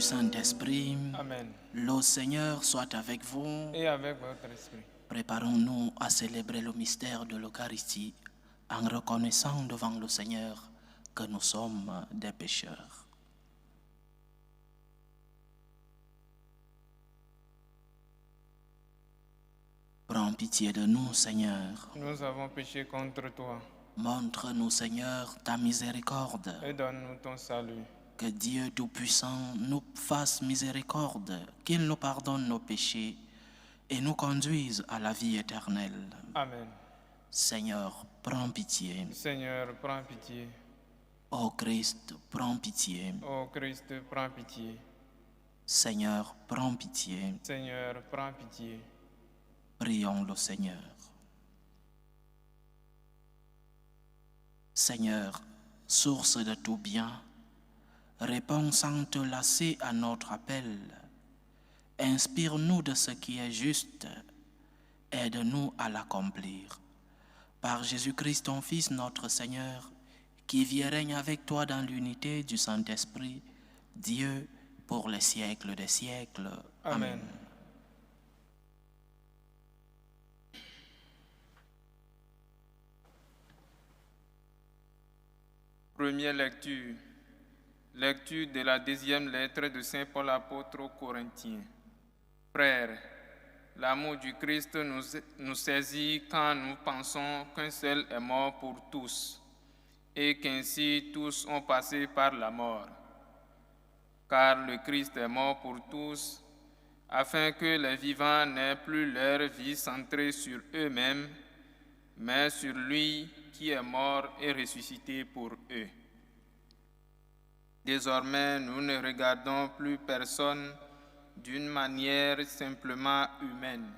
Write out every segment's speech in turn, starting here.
Saint-Esprit. Amen. Le Seigneur soit avec vous. Et avec votre esprit. Préparons-nous à célébrer le mystère de l'Eucharistie en reconnaissant devant le Seigneur que nous sommes des pécheurs. Prends pitié de nous, Seigneur. Nous avons péché contre toi. Montre-nous, Seigneur, ta miséricorde. Et donne-nous ton salut. Que Dieu Tout-Puissant nous fasse miséricorde, qu'il nous pardonne nos péchés et nous conduise à la vie éternelle. Amen. Seigneur, prends pitié. Seigneur, prends pitié. Ô Christ, prends pitié. Ô Christ, prends pitié. Seigneur, prends pitié. Seigneur, prends pitié. Prions le Seigneur. Seigneur, source de tout bien, réponds sans te lasser à notre appel. Inspire-nous de ce qui est juste. Aide-nous à l'accomplir. Par Jésus-Christ, ton Fils, notre Seigneur, qui vit et règne avec toi dans l'unité du Saint-Esprit, Dieu, pour les siècles des siècles. Amen. Première lecture. Lecture de la deuxième lettre de Saint Paul apôtre aux Corinthiens. Frères, l'amour du Christ nous saisit quand nous pensons qu'un seul est mort pour tous, et qu'ainsi tous ont passé par la mort. Car le Christ est mort pour tous, afin que les vivants n'aient plus leur vie centrée sur eux-mêmes, mais sur lui qui est mort et ressuscité pour eux. Désormais, nous ne regardons plus personne d'une manière simplement humaine.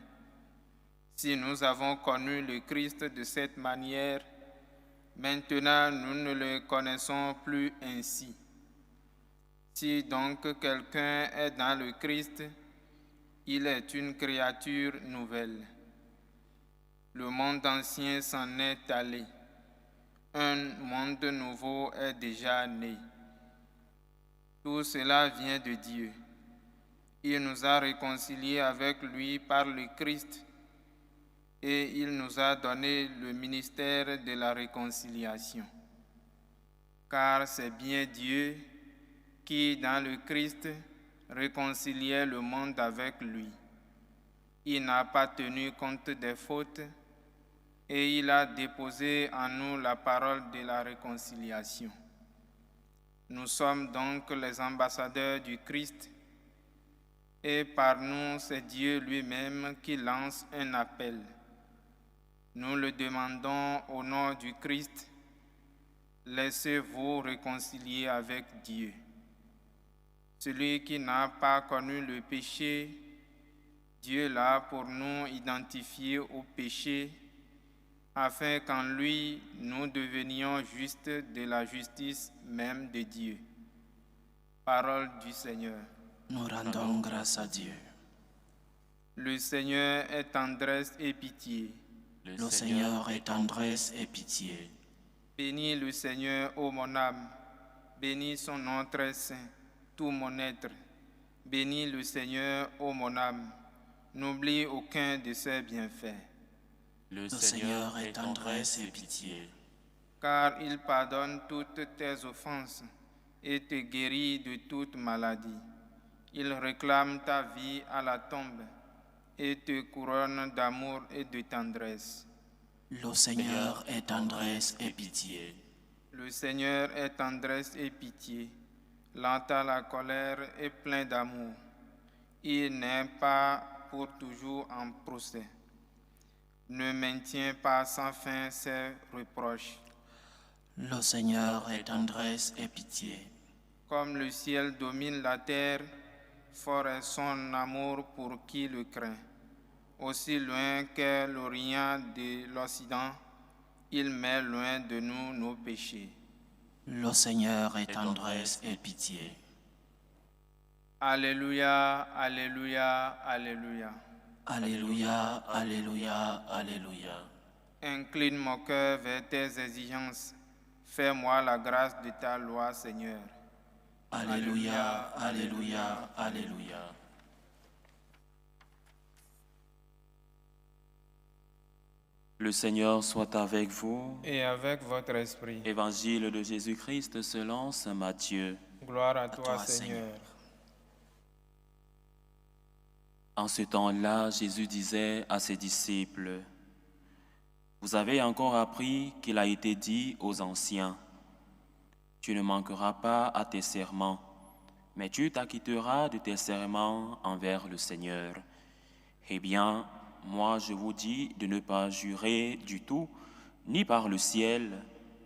Si nous avons connu le Christ de cette manière, maintenant nous ne le connaissons plus ainsi. Si donc quelqu'un est dans le Christ, il est une créature nouvelle. Le monde ancien s'en est allé. Un monde nouveau est déjà né. Tout cela vient de Dieu. Il nous a réconciliés avec lui par le Christ et il nous a donné le ministère de la réconciliation. Car c'est bien Dieu qui, dans le Christ, réconciliait le monde avec lui. Il n'a pas tenu compte des fautes et il a déposé en nous la parole de la réconciliation. Nous sommes donc les ambassadeurs du Christ et par nous, c'est Dieu lui-même qui lance un appel. Nous le demandons au nom du Christ, laissez-vous réconcilier avec Dieu. Celui qui n'a pas connu le péché, Dieu l'a pour nous identifié au péché, afin qu'en lui, nous devenions justes de la justice même de Dieu. Parole du Seigneur. Nous rendons grâce à Dieu. Le Seigneur est tendresse et pitié. Le Seigneur est tendresse et pitié. Bénis le Seigneur, ô mon âme. Bénis son nom très saint, tout mon être. Bénis le Seigneur, ô mon âme. N'oublie aucun de ses bienfaits. Le Seigneur est tendresse et pitié. Car il pardonne toutes tes offenses et te guérit de toute maladie. Il réclame ta vie à la tombe et te couronne d'amour et de tendresse. Le Seigneur est tendresse et pitié. Le Seigneur est tendresse et pitié, lent à la colère et plein d'amour. Il n'est pas pour toujours en procès. Ne maintient pas sans fin ses reproches. Le Seigneur est tendresse et pitié. Comme le ciel domine la terre, fort est son amour pour qui le craint. Aussi loin qu'est l'Orient de l'Occident, il met loin de nous nos péchés. Le Seigneur est tendresse et pitié. Alléluia, alléluia, alléluia. Alléluia, alléluia, alléluia. Incline mon cœur vers tes exigences. Fais-moi la grâce de ta loi, Seigneur. Alléluia, Alléluia, Alléluia. Le Seigneur soit avec vous. Et avec votre esprit. Évangile de Jésus-Christ selon saint Matthieu. Gloire à toi, toi, Seigneur. En ce temps-là, Jésus disait à ses disciples, « Vous avez encore appris qu'il a été dit aux anciens, « Tu ne manqueras pas à tes serments, mais tu t'acquitteras de tes serments envers le Seigneur. Eh bien, moi je vous dis de ne pas jurer du tout, ni par le ciel,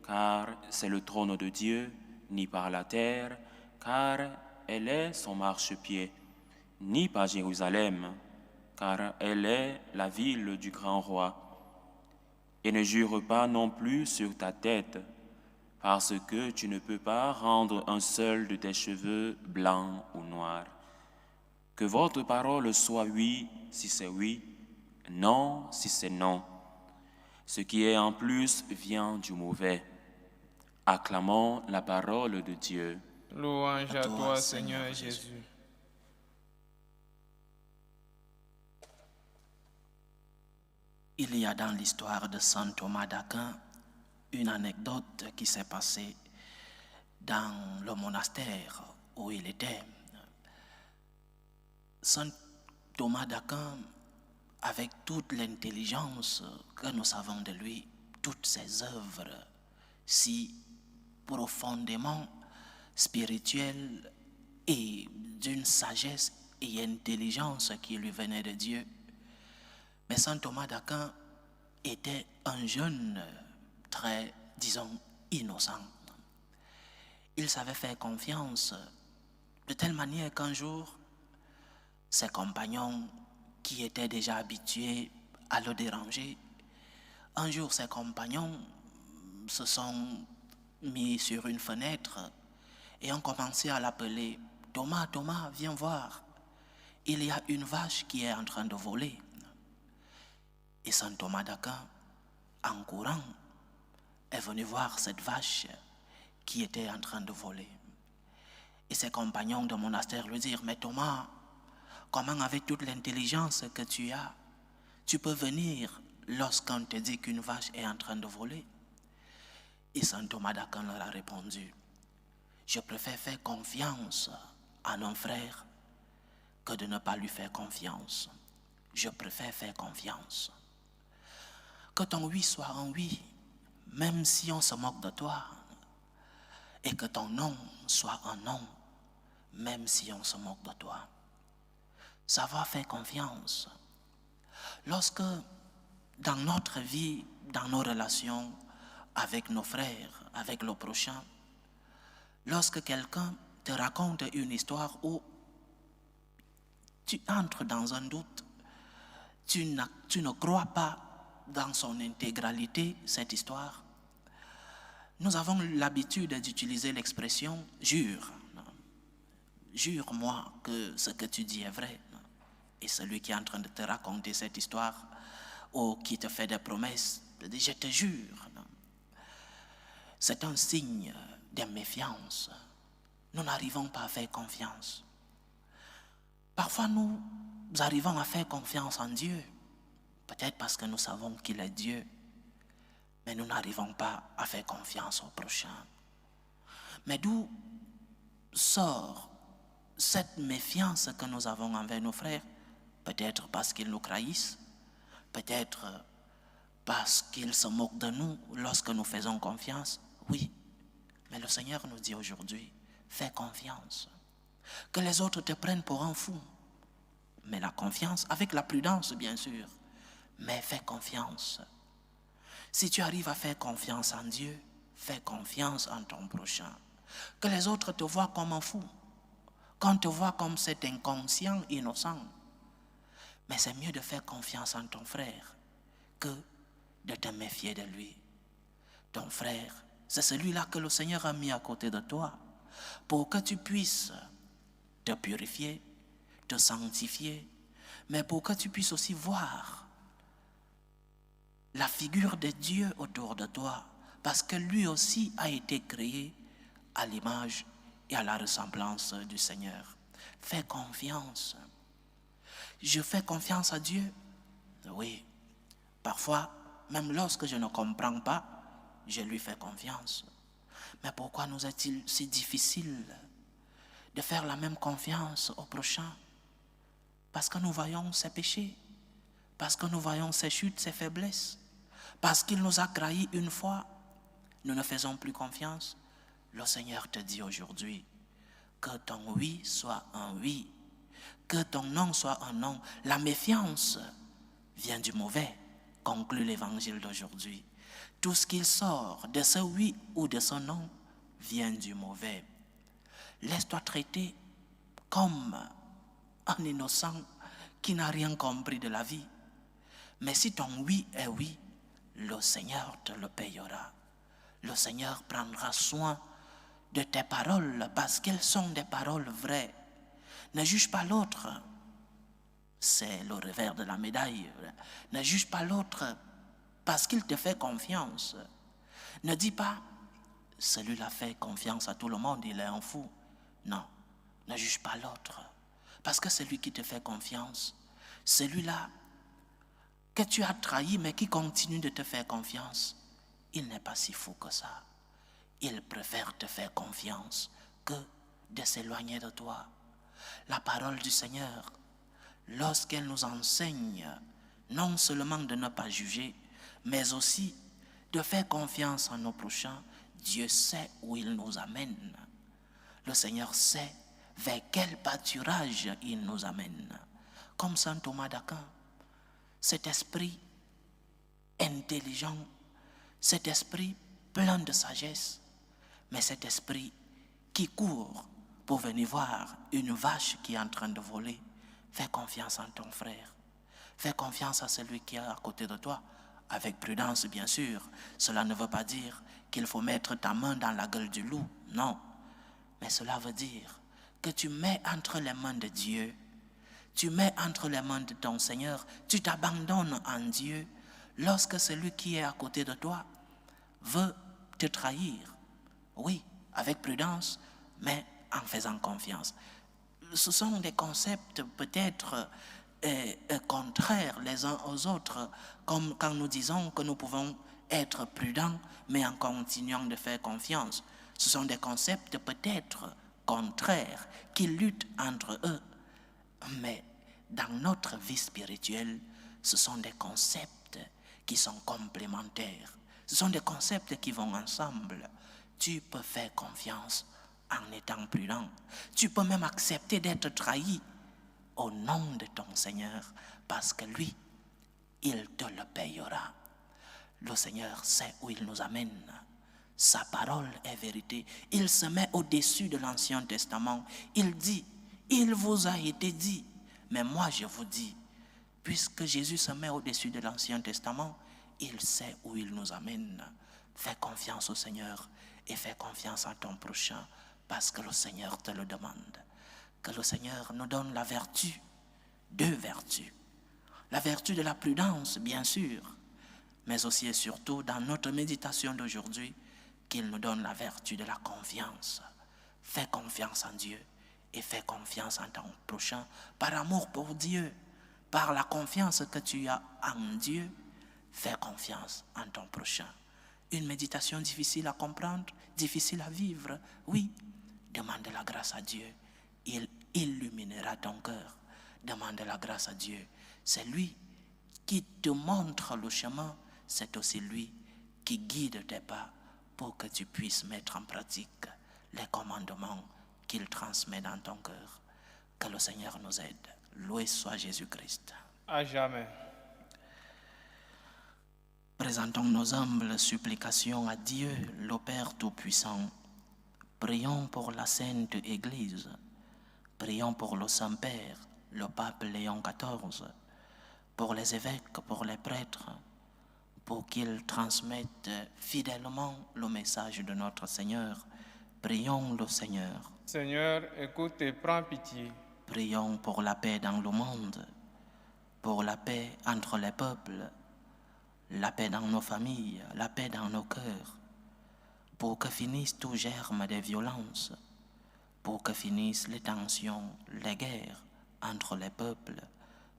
car c'est le trône de Dieu, ni par la terre, car elle est son marchepied, ni par Jérusalem, car elle est la ville du grand roi. Et ne jure pas non plus sur ta tête, parce que tu ne peux pas rendre un seul de tes cheveux blancs ou noirs. Que votre parole soit oui si c'est oui, non si c'est non. Ce qui est en plus vient du mauvais. Acclamons la parole de Dieu. Louange à toi, Seigneur Jésus. Il y a dans l'histoire de saint Thomas d'Aquin une anecdote qui s'est passée dans le monastère où il était. Saint Thomas d'Aquin, avec toute l'intelligence que nous savons de lui, toutes ses œuvres si profondément spirituelles et d'une sagesse et intelligence qui lui venait de Dieu. Mais saint Thomas d'Aquin était un jeune très, disons, innocent. Il savait faire confiance de telle manière qu'un jour, ses compagnons qui étaient déjà habitués à le déranger, un jour ses compagnons se sont mis sur une fenêtre et ont commencé à l'appeler « Thomas, Thomas, viens voir, il y a une vache qui est en train de voler. » Et saint Thomas d'Aquin, en courant, est venu voir cette vache qui était en train de voler. Et ses compagnons de monastère lui dirent « Mais Thomas, comment avec toute l'intelligence que tu as, tu peux venir lorsqu'on te dit qu'une vache est en train de voler ?» Et saint Thomas d'Aquin leur a répondu « Je préfère faire confiance à un frère que de ne pas lui faire confiance. Je préfère faire confiance. Que ton oui soit un oui, même si on se moque de toi, et que ton non soit un non, même si on se moque de toi. Savoir faire confiance. Lorsque dans notre vie, dans nos relations avec nos frères, avec le prochain, lorsque quelqu'un te raconte une histoire où tu entres dans un doute, tu ne crois pas dans son intégralité cette histoire, nous avons l'habitude d'utiliser l'expression « jure ». Jure-moi que ce que tu dis est vrai. Et celui qui est en train de te raconter cette histoire ou qui te fait des promesses, te dit « je te jure ». C'est un signe de méfiance. Nous n'arrivons pas à faire confiance. Parfois, nous arrivons à faire confiance en Dieu, peut-être parce que nous savons qu'il est Dieu, mais nous n'arrivons pas à faire confiance au prochain. Mais d'où sort cette méfiance que nous avons envers nos frères? Peut-être parce qu'ils nous trahissent, peut-être parce qu'ils se moquent de nous lorsque nous faisons confiance. Oui, mais le Seigneur nous dit aujourd'hui, fais confiance. Que les autres te prennent pour un fou. Mais la confiance, avec la prudence bien sûr, mais fais confiance. Si tu arrives à faire confiance en Dieu, fais confiance en ton prochain. Que les autres te voient comme un fou, qu'on te voit comme cet inconscient innocent. Mais c'est mieux de faire confiance en ton frère que de te méfier de lui. Ton frère, c'est celui-là que le Seigneur a mis à côté de toi pour que tu puisses te purifier, te sanctifier, mais pour que tu puisses aussi voir la figure de Dieu autour de toi, parce que lui aussi a été créé à l'image et à la ressemblance du Seigneur. Fais confiance. Je fais confiance à Dieu. Oui, parfois, même lorsque je ne comprends pas, je lui fais confiance. Mais pourquoi nous est-il si difficile de faire la même confiance au prochain? Parce que nous voyons ses péchés, parce que nous voyons ses chutes, ses faiblesses, parce qu'il nous a trahis une fois, nous ne faisons plus confiance. Le Seigneur te dit aujourd'hui que ton oui soit un oui, que ton non soit un non. La méfiance vient du mauvais, conclut l'évangile d'aujourd'hui. Tout ce qui sort de ce oui ou de ce non vient du mauvais. Laisse-toi traiter comme un innocent qui n'a rien compris de la vie. Mais si ton oui est oui, le Seigneur te le payera. Le Seigneur prendra soin de tes paroles parce qu'elles sont des paroles vraies. Ne juge pas l'autre. C'est le revers de la médaille. Ne juge pas l'autre parce qu'il te fait confiance. Ne dis pas, celui-là fait confiance à tout le monde, il est un fou. Non, ne juge pas l'autre. Parce que celui qui te fait confiance, celui-là que tu as trahi mais qui continue de te faire confiance, il n'est pas si fou que ça. Il préfère te faire confiance que de s'éloigner de toi. La parole du Seigneur, lorsqu'elle nous enseigne non seulement de ne pas juger, mais aussi de faire confiance en nos prochains, Dieu sait où il nous amène. Le Seigneur sait vers quel pâturage il nous amène. Comme saint Thomas d'Aquin, cet esprit intelligent, cet esprit plein de sagesse, mais cet esprit qui court pour venir voir une vache qui est en train de voler. Fais confiance en ton frère. Fais confiance à celui qui est à côté de toi. Avec prudence, bien sûr. Cela ne veut pas dire qu'il faut mettre ta main dans la gueule du loup. Non. Mais cela veut dire que tu mets entre les mains de Dieu, tu mets entre les mains de ton Seigneur, tu t'abandonnes en Dieu lorsque celui qui est à côté de toi veut te trahir. Oui, avec prudence, mais en faisant confiance. Ce sont des concepts peut-être contraires les uns aux autres, comme quand nous disons que nous pouvons être prudents, mais en continuant de faire confiance. Ce sont des concepts peut-être contraires qui luttent entre eux. Mais dans notre vie spirituelle, ce sont des concepts qui sont complémentaires. Ce sont des concepts qui vont ensemble. Tu peux faire confiance en étant prudent. Tu peux même accepter d'être trahi au nom de ton Seigneur, parce que lui, il te le payera. Le Seigneur sait où il nous amène. Sa parole est vérité. Il se met au-dessus de l'Ancien Testament. Il dit, il vous a été dit, mais moi je vous dis, puisque Jésus se met au-dessus de l'Ancien Testament, il sait où il nous amène. Fais confiance au Seigneur et fais confiance à ton prochain, parce que le Seigneur te le demande. Que le Seigneur nous donne la vertu, deux vertus. La vertu de la prudence, bien sûr, mais aussi et surtout dans notre méditation d'aujourd'hui, qu'il nous donne la vertu de la confiance. Fais confiance en Dieu et fais confiance en ton prochain par amour pour Dieu, par la confiance que tu as en Dieu. Fais confiance en ton prochain. Une méditation difficile à comprendre, difficile à vivre, oui. Demande la grâce à Dieu. Il illuminera ton cœur. Demande la grâce à Dieu. C'est lui qui te montre le chemin. C'est aussi lui qui guide tes pas pour que tu puisses mettre en pratique les commandements qu'il transmet dans ton cœur. Que le Seigneur nous aide. Loué soit Jésus-Christ. À jamais. Présentons nos humbles supplications à Dieu, le Père Tout-Puissant. Prions pour la Sainte Église. Prions pour le Saint-Père, le Pape Léon XIV, pour les évêques, pour les prêtres, pour qu'ils transmettent fidèlement le message de notre Seigneur. Prions le Seigneur. Seigneur, écoute et prends pitié. Prions pour la paix dans le monde, pour la paix entre les peuples, la paix dans nos familles, la paix dans nos cœurs, pour que finisse tout germe de violence, pour que finissent les tensions, les guerres entre les peuples.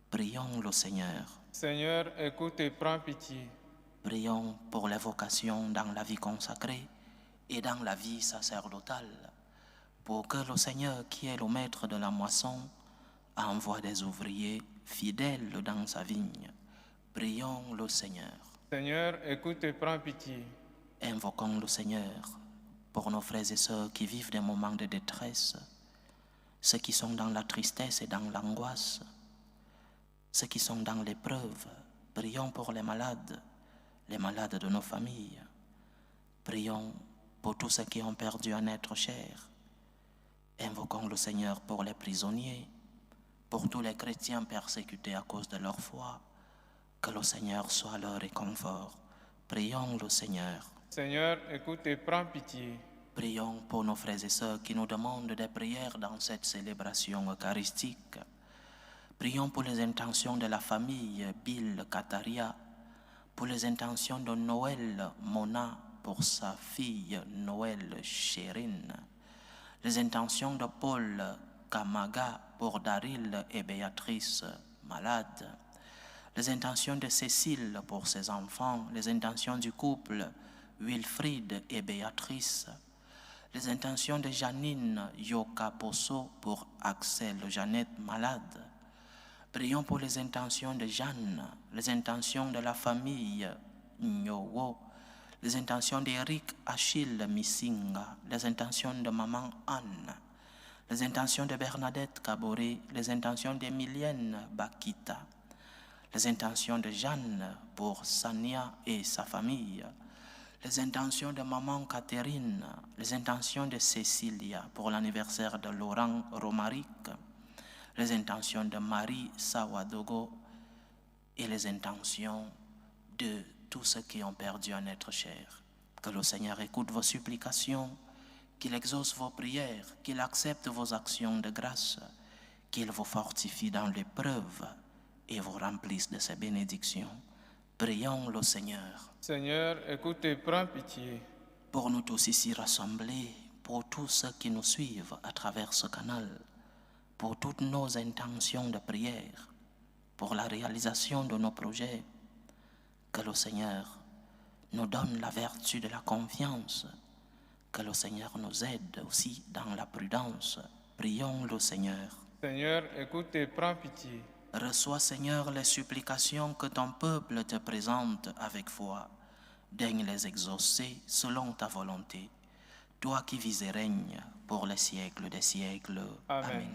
Prions le Seigneur. Seigneur, écoute et prends pitié. Prions pour les vocations dans la vie consacrée et dans la vie sacerdotale, pour que le Seigneur, qui est le maître de la moisson, envoie des ouvriers fidèles dans sa vigne. Prions le Seigneur. Seigneur, écoute et prends pitié. Invoquons le Seigneur pour nos frères et sœurs qui vivent des moments de détresse, ceux qui sont dans la tristesse et dans l'angoisse, ceux qui sont dans l'épreuve. Prions pour les malades de nos familles. Prions pour tous ceux qui ont perdu un être cher. Invoquons le Seigneur pour les prisonniers, pour tous les chrétiens persécutés à cause de leur foi. Que le Seigneur soit leur réconfort. Prions le Seigneur. Seigneur, écoute et prends pitié. Prions pour nos frères et sœurs qui nous demandent des prières dans cette célébration eucharistique. Prions pour les intentions de la famille Bill Kataria, pour les intentions de Noël Mona, pour sa fille Noël Chérine, les intentions de Paul Kamaga pour Daryl et Béatrice malades, les intentions de Cécile pour ses enfants, les intentions du couple Wilfried et Béatrice, les intentions de Janine Yoka Posso pour Axel Jeannette malade. Prions pour les intentions de Jeanne, les intentions de la famille Nyowo, les intentions d'Éric Achille Missinga, les intentions de maman Anne, les intentions de Bernadette Kaboré, les intentions d'Emilienne Bakita, les intentions de Jeanne pour Sania et sa famille, les intentions de maman Catherine, les intentions de Cécilia pour l'anniversaire de Laurent Romaric, les intentions de Marie Sawadogo et les intentions de tous ceux qui ont perdu un être cher. Que le Seigneur écoute vos supplications, qu'il exauce vos prières, qu'il accepte vos actions de grâce, qu'il vous fortifie dans l'épreuve et vous remplisse de ses bénédictions. Prions le Seigneur. Seigneur, écoute et prends pitié. Pour nous tous ici rassemblés, pour tous ceux qui nous suivent à travers ce canal, pour toutes nos intentions de prière, pour la réalisation de nos projets, que le Seigneur nous donne la vertu de la confiance, que le Seigneur nous aide aussi dans la prudence. Prions le Seigneur. Seigneur, écoute et prends pitié. Reçois, Seigneur, les supplications que ton peuple te présente avec foi. Daigne les exaucer selon ta volonté. Toi qui vis et règnes pour les siècles des siècles. Amen. Amen.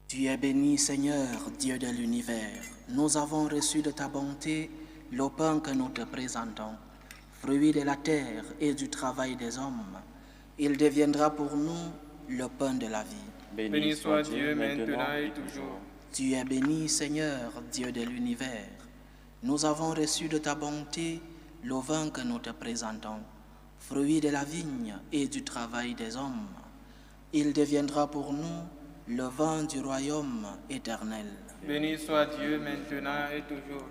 Tu es béni, Seigneur, Dieu de l'univers. Nous avons reçu de ta bonté le pain que nous te présentons, fruit de la terre et du travail des hommes. Il deviendra pour nous le pain de la vie. Béni soit Dieu maintenant et toujours. Tu es béni, Seigneur, Dieu de l'univers. Nous avons reçu de ta bonté le vin que nous te présentons, fruit de la vigne et du travail des hommes. Il deviendra pour nous le vin du royaume éternel. Béni soit Dieu maintenant et toujours.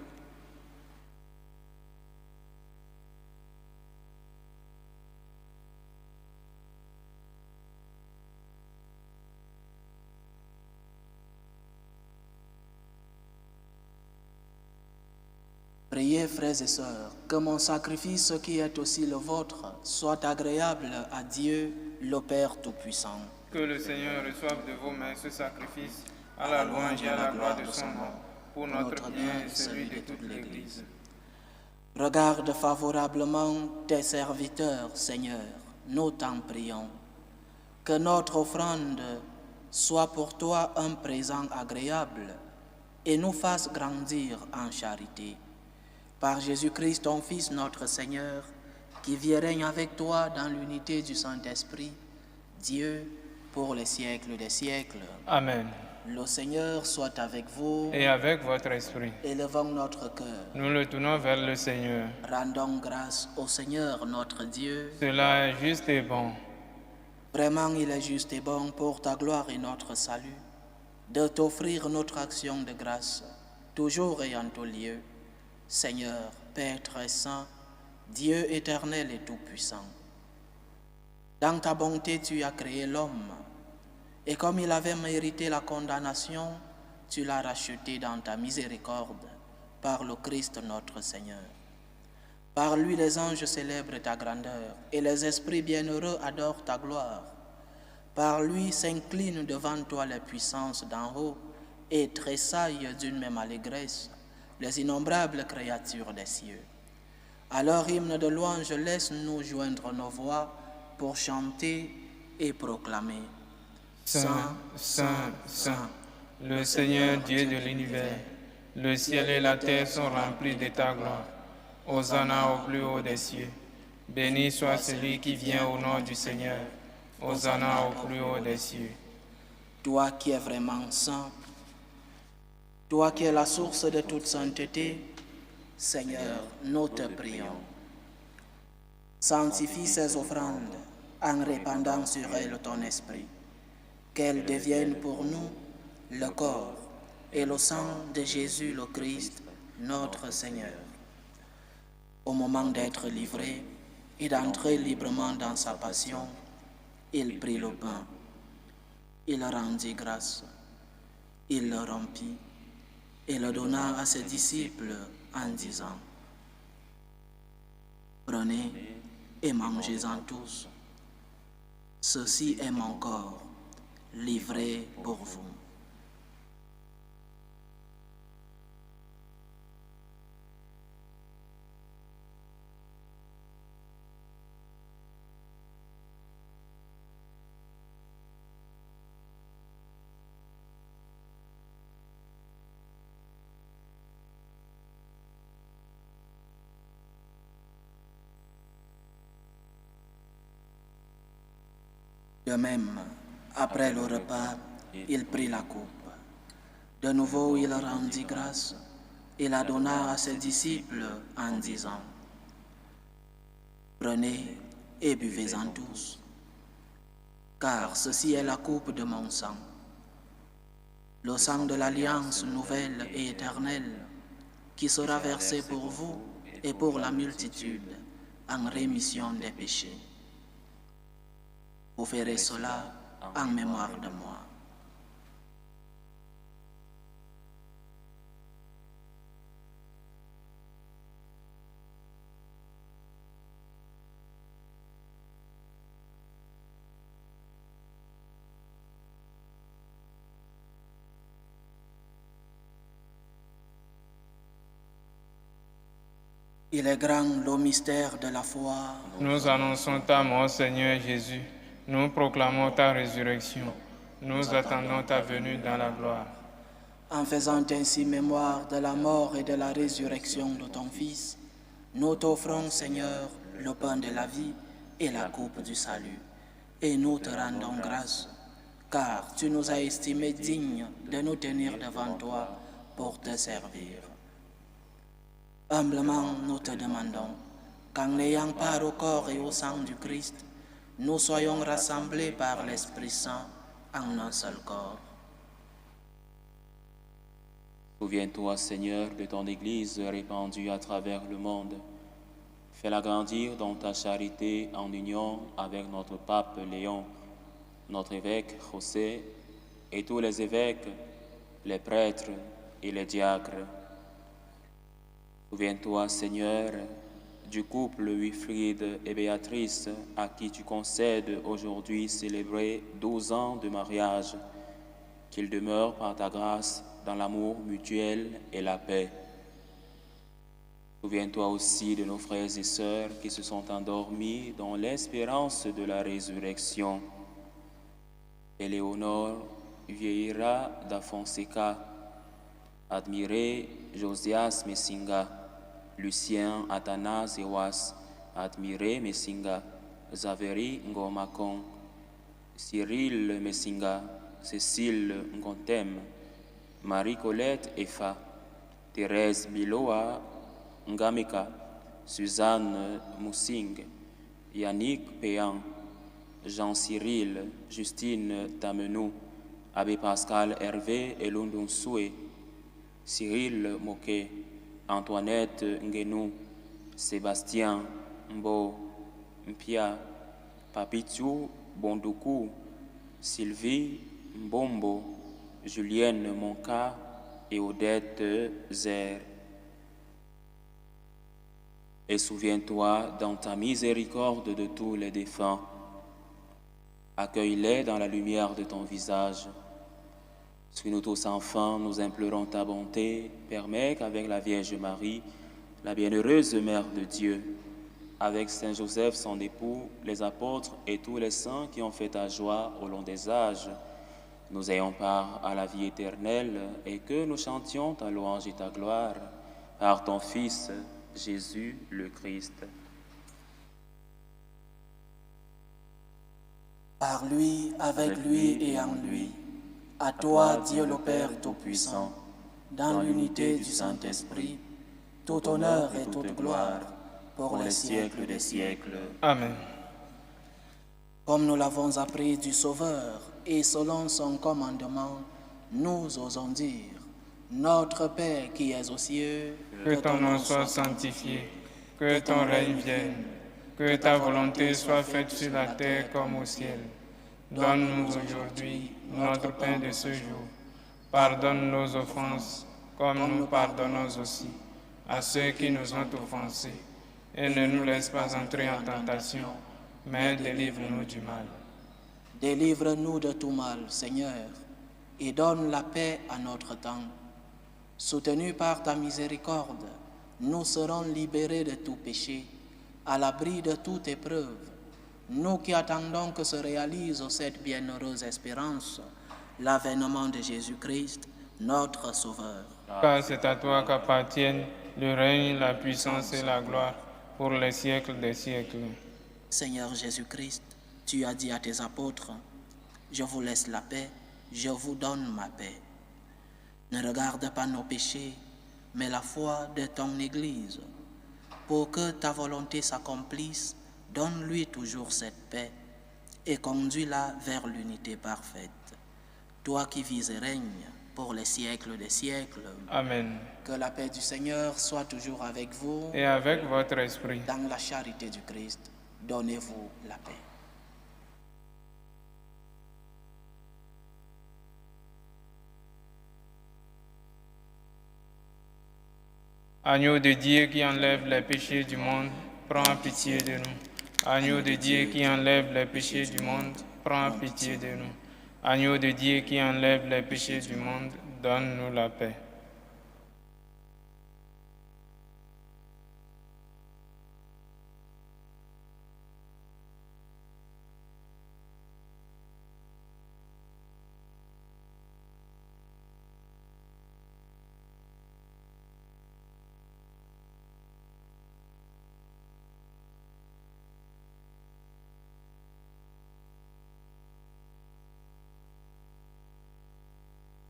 Priez, frères et sœurs, que mon sacrifice qui est aussi le vôtre soit agréable à Dieu, le Père Tout-Puissant. Que le Seigneur reçoive de vos mains ce sacrifice à la louange et à la gloire de son nom, pour notre bien et celui de toute l'Église. Regarde favorablement tes serviteurs, Seigneur, nous t'en prions. Que notre offrande soit pour toi un présent agréable et nous fasse grandir en charité. Par Jésus-Christ, ton Fils, notre Seigneur, qui vit et règne avec toi dans l'unité du Saint-Esprit, Dieu, pour les siècles des siècles. Amen. Le Seigneur soit avec vous. Et avec votre esprit. Élevons notre cœur. Nous le tournons vers le Seigneur. Rendons grâce au Seigneur notre Dieu. Cela est juste et bon. Vraiment, il est juste et bon pour ta gloire et notre salut, de t'offrir notre action de grâce toujours et en tout lieu, Seigneur, Père très saint, Dieu éternel et tout-puissant. Dans ta bonté, tu as créé l'homme, et comme il avait mérité la condamnation, tu l'as racheté dans ta miséricorde par le Christ notre Seigneur. Par lui, les anges célèbrent ta grandeur, et les esprits bienheureux adorent ta gloire. Par lui s'inclinent devant toi les puissances d'en haut, et tressaillent d'une même allégresse les innombrables créatures des cieux. À leur hymne de louange, laisse-nous joindre nos voix pour chanter et proclamer. Saint, Saint, Saint, le Seigneur Dieu de l'univers, le ciel et la terre sont remplis de ta gloire. Hosanna au plus haut des cieux. Béni soit celui qui vient au nom du Seigneur. Hosanna au plus haut des cieux. Toi qui es vraiment saint, toi qui es la source de toute sainteté, Seigneur, nous te prions. Sanctifie ces offrandes en répandant sur elles ton esprit, qu'elles deviennent pour nous le corps et le sang de Jésus le Christ, notre Seigneur. Au moment d'être livré et d'entrer librement dans sa passion, il prit le pain, il rendit grâce, il le rompit et le donna à ses disciples en disant: Prenez et mangez-en tous. Ceci est mon corps, livré pour vous. De même, après le repas, il prit la coupe. De nouveau, il rendit grâce et la donna à ses disciples en disant: Prenez et buvez-en tous, car ceci est la coupe de mon sang, le sang de l'alliance nouvelle et éternelle, qui sera versé pour vous et pour la multitude en rémission des péchés. Vous ferez cela en mémoire de moi. Il est grand le mystère de la foi. Nous annonçons ta mort, Seigneur Jésus. Nous proclamons ta résurrection. Nous attendons ta venue dans la gloire. En faisant ainsi mémoire de la mort et de la résurrection de ton Fils, nous t'offrons, Seigneur, le pain de la vie et la coupe du salut. Et nous te rendons grâce, car tu nous as estimés dignes de nous tenir devant toi pour te servir. Humblement, nous te demandons qu'en ayant part au corps et au sang du Christ, nous soyons rassemblés par l'Esprit Saint en un seul corps. Souviens-toi, Seigneur, de ton Église répandue à travers le monde. Fais-la grandir dans ta charité en union avec notre pape Léon, notre évêque José et tous les évêques, les prêtres et les diacres. Souviens-toi, Seigneur, du couple Wilfried et Béatrice à qui tu concèdes aujourd'hui célébrer 12 ans de mariage, qu'ils demeurent par ta grâce dans l'amour mutuel et la paix. Souviens-toi aussi de nos frères et sœurs qui se sont endormis dans l'espérance de la résurrection. Éléonore Vieira da Fonseca, admiré Josias Messinga, Lucien Athanase Ewas, admiré Messinga, Zaveri Ngomakon, Cyril Messinga, Cécile Ngontem, Marie-Colette Efa, Thérèse Biloa Ngameka, Suzanne Moussing, Yannick Péan, Jean-Cyril, Justine Tamenou, Abbé Pascal Hervé Elundonsoué, Cyril Moquet, Antoinette Nguenou, Sébastien Mbo, Mpia, Papitou Bondoukou, Sylvie Mbombo, Julienne Monka et Odette Zer. Et souviens-toi dans ta miséricorde de tous les défunts. Accueille-les dans la lumière de ton visage. Si nous tous enfants, nous implorons ta bonté, permets qu'avec la Vierge Marie, la bienheureuse Mère de Dieu, avec Saint Joseph son époux, les apôtres et tous les saints qui ont fait ta joie au long des âges, nous ayons part à la vie éternelle et que nous chantions ta louange et ta gloire par ton Fils, Jésus le Christ. Par lui, avec lui et en lui, à toi, Dieu le Père Tout-Puissant, dans l'unité du Saint-Esprit, tout honneur et toute gloire pour les siècles des siècles. Amen. Comme nous l'avons appris du Sauveur et selon son commandement, nous osons dire, Notre Père qui es aux cieux, Que ton nom soit sanctifié, que ton règne vienne, que ta volonté soit faite sur la terre comme au ciel. Donne-nous aujourd'hui notre pain de ce jour. Pardonne nos offenses, comme nous pardonnons aussi à ceux qui nous ont offensés. Et ne nous laisse pas entrer en tentation, mais délivre-nous du mal. Délivre-nous de tout mal, Seigneur, et donne la paix à notre temps. Soutenus par ta miséricorde, nous serons libérés de tout péché, à l'abri de toute épreuve, nous qui attendons que se réalise cette bienheureuse espérance, l'avènement de Jésus-Christ, notre Sauveur. Car c'est à toi qu'appartiennent le règne, la puissance et la gloire pour les siècles des siècles. Seigneur Jésus-Christ, tu as dit à tes apôtres, « Je vous laisse la paix, je vous donne ma paix. » Ne regarde pas nos péchés, mais la foi de ton Église. Pour que ta volonté s'accomplisse, donne-lui toujours cette paix et conduis-la vers l'unité parfaite. Toi qui vis et règnes pour les siècles des siècles. Amen. Que la paix du Seigneur soit toujours avec vous. Et avec votre esprit. Dans la charité du Christ, donnez-vous la paix. Agneau de Dieu qui enlève les péchés du monde, prends pitié de nous. Agneau de Dieu qui enlève les péchés du monde, prends pitié de nous. Agneau de Dieu qui enlève les péchés du monde, donne-nous la paix.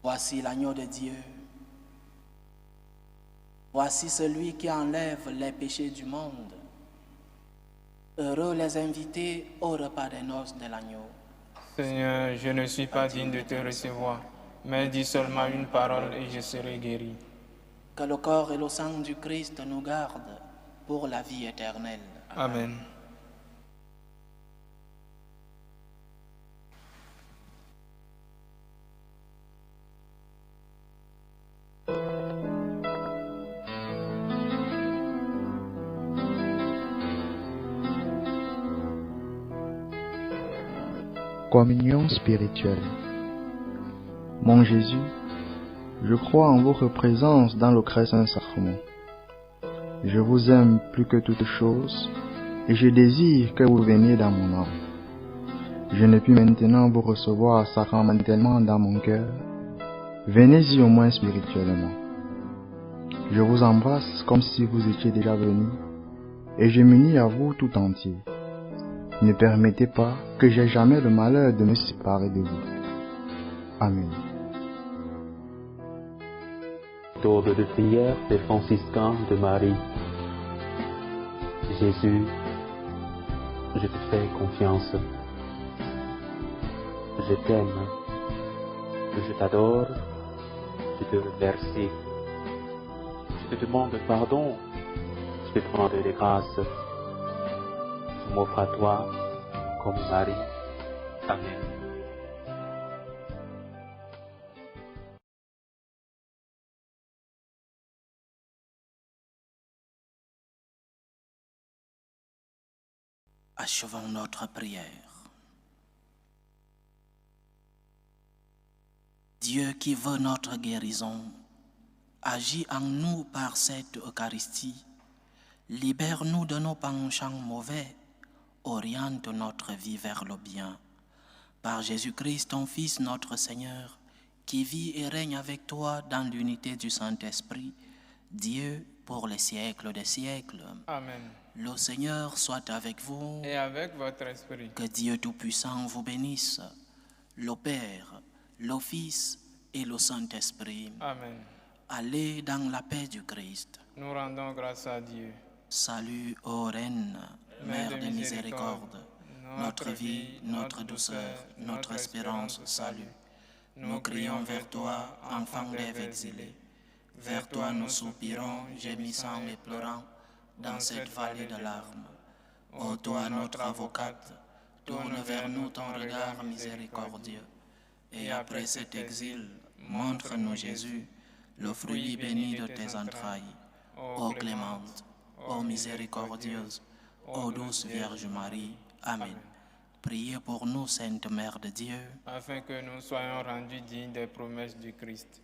Voici l'agneau de Dieu. Voici celui qui enlève les péchés du monde. Heureux les invités au repas des noces de l'agneau. Seigneur, je ne suis pas digne de te recevoir, mais dis seulement une parole et je serai guéri. Que le corps et le sang du Christ nous gardent pour la vie éternelle. Amen. Communion spirituelle. Mon Jésus, je crois en votre présence dans le très saint sacrement. Je vous aime plus que toute chose et je désire que vous veniez dans mon âme. Je ne puis maintenant vous recevoir sacramentellement dans mon cœur. Venez-y au moins spirituellement. Je vous embrasse comme si vous étiez déjà venu et je m'unis à vous tout entier. Ne permettez pas que j'aie jamais le malheur de me séparer de vous. Amen. Méthode de prière des franciscains de Marie. Jésus, je te fais confiance. Je t'aime. Je t'adore. Je te remercie Je te demande pardon. Je te demande des grâces. Je m'offre à toi comme mari. Amen. Achevons notre prière. Dieu qui veut notre guérison, agis en nous par cette Eucharistie. Libère-nous de nos penchants mauvais, oriente notre vie vers le bien. Par Jésus-Christ, ton Fils, notre Seigneur, qui vit et règne avec toi dans l'unité du Saint-Esprit, Dieu pour les siècles des siècles. Amen. Le Seigneur soit avec vous. Et avec votre esprit. Que Dieu Tout-Puissant vous bénisse, le Père, le Fils et le Saint-Esprit. Amen. Allez dans la paix du Christ. Nous rendons grâce à Dieu. Salut, ô Reine, Mère de miséricorde, notre vie, notre douceur, notre espérance, salut. Nous crions vers toi, enfant d'Ève exilée. Vers toi nous soupirons, gémissant et pleurant, dans cette vallée de larmes. Ô toi, notre avocate, tourne vers nous ton regard miséricordieux. Et après cet exil, montre-nous Jésus, le fruit béni de tes entrailles. Ô clémente, ô miséricordieuse, ô douce Vierge Marie. Amen. Priez pour nous, Sainte Mère de Dieu, afin que nous soyons rendus dignes des promesses du Christ.